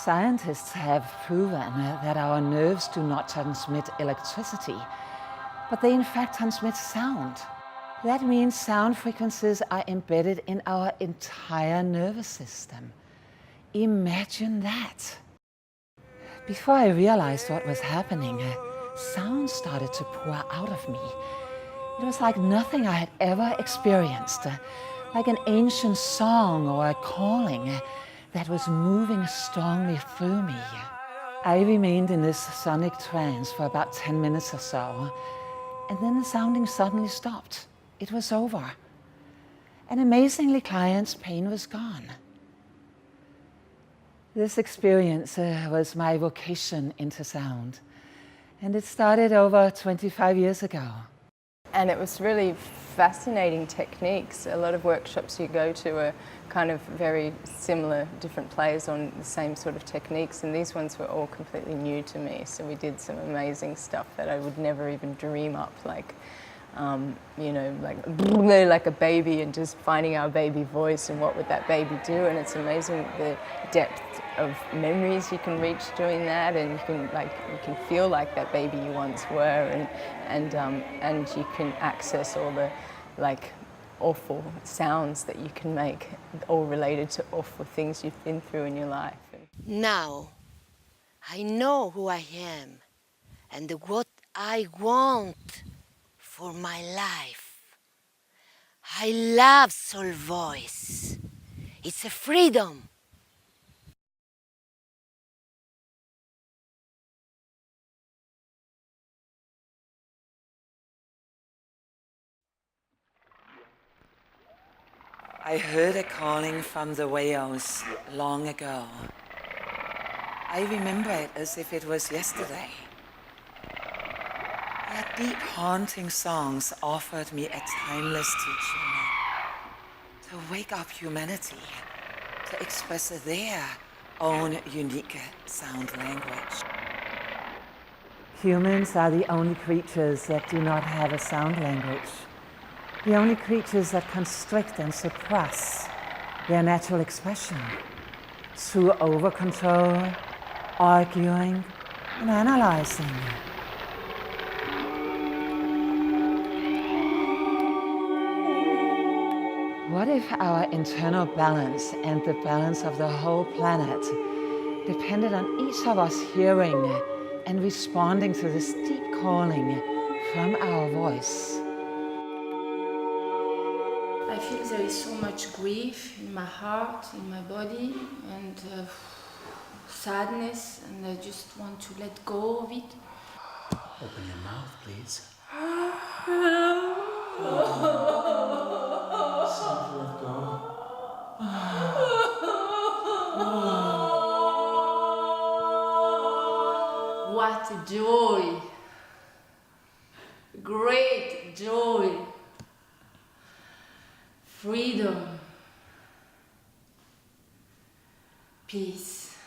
Scientists have proven that our nerves do not transmit electricity, but they in fact transmit sound. That means sound frequencies are embedded in our entire nervous system. Imagine that. Before I realized what was happening, sound started to pour out of me. It was like nothing I had ever experienced, like an ancient song or a calling that was moving strongly through me. I remained in this sonic trance for about 10 minutes or so, and then the sounding suddenly stopped. It was over. And amazingly, client's pain was gone. This experience was my vocation into sound, and it started over 25 years ago. And it was really fascinating techniques. A lot of workshops you go to are kind of very similar, different plays on the same sort of techniques, and these ones were all completely new to me. So we did some amazing stuff that I would never even dream up, like you know, like a baby, and just finding our baby voice and what would that baby do. And it's amazing the depth of memories you can reach doing that, and you can feel like that baby you once were, and you can access all the awful sounds that you can make, all related to awful things you've been through in your life. Now, I know who I am and what I want for my life. I love soul voice. It's a freedom. I heard a calling from the whales long ago. I remember it as if it was yesterday. Their deep, haunting songs offered me a timeless teaching to wake up humanity, to express their own unique sound language. Humans are the only creatures that do not have a sound language. The only creatures that constrict and suppress their natural expression through over-control, arguing, and analyzing. What if our internal balance and the balance of the whole planet depended on each of us hearing and responding to this deep calling from our voice? I feel there is so much grief in my heart, in my body, and sadness, and I just want to let go of it. Open your mouth, please. Simply let go. What a joy! Great joy! Freedom, peace.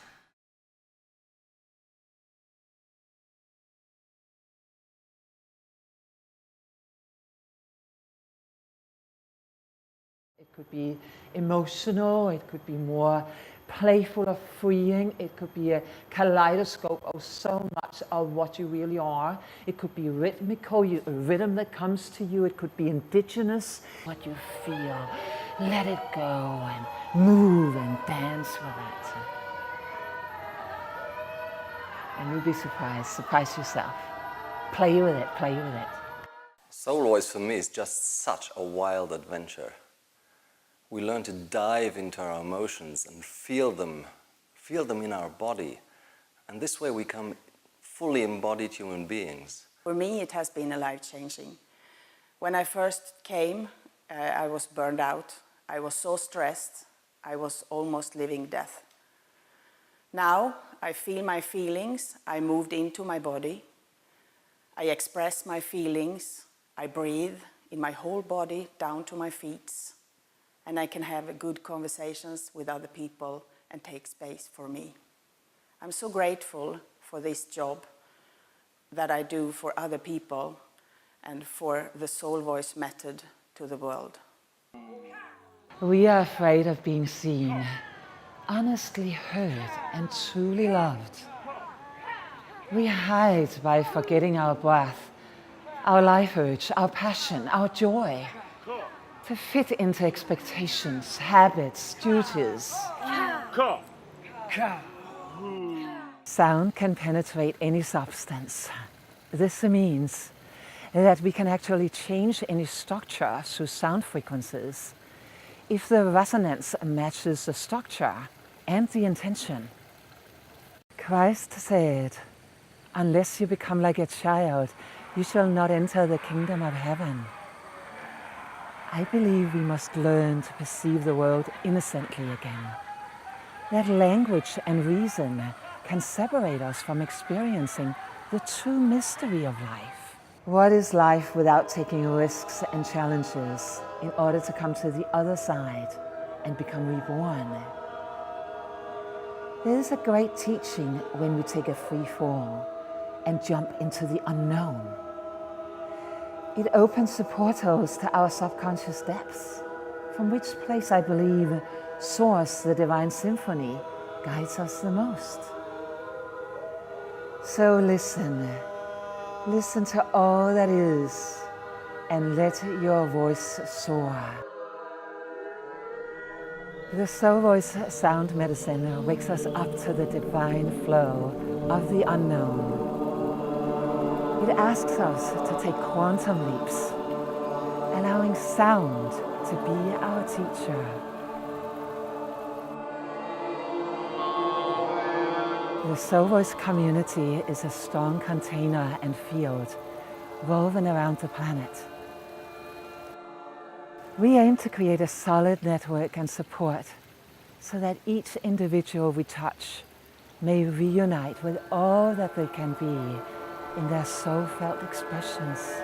It could be emotional, it could be more playful or freeing, it could be a kaleidoscope of so much of what you really are. It could be rhythmical, a rhythm that comes to you. It could be indigenous, what you feel. Let it go and move and dance with it. And you'll be surprised. Surprise yourself. Play with it, play with it. Soul voice for me is just such a wild adventure. We learn to dive into our emotions and feel them in our body. And this way we become fully embodied human beings. For me, it has been life-changing. When I first came, I was burned out. I was so stressed, I was almost living death. Now, I feel my feelings. I moved into my body. I express my feelings. I breathe in my whole body down to my feet. And I can have good conversations with other people and take space for me. I'm so grateful for this job that I do for other people and for the soul voice method to the world. We are afraid of being seen. honestly heard and truly loved. We hide by forgetting our breath, our life urge, our passion, our joy, to fit into expectations, habits, duties. Sound can penetrate any substance. This means that we can actually change any structure through sound frequencies if the resonance matches the structure and the intention. Christ said, "Unless you become like a child, you shall not enter the kingdom of heaven." I believe we must learn to perceive the world innocently again. That language and reason can separate us from experiencing the true mystery of life. What is life without taking risks and challenges in order to come to the other side and become reborn? There is a great teaching when we take a free fall and jump into the unknown. It opens the portals to our subconscious depths, from which place I believe Source, the Divine Symphony, guides us the most. So listen to all that is, and let your voice soar. The Soul Voice sound medicine wakes us up to the divine flow of the unknown. It asks us to take quantum leaps, allowing sound to be our teacher. The Soul Voice community is a strong container and field woven around the planet. We aim to create a solid network and support so that each individual we touch may reunite with all that they can be in their soul-felt expressions.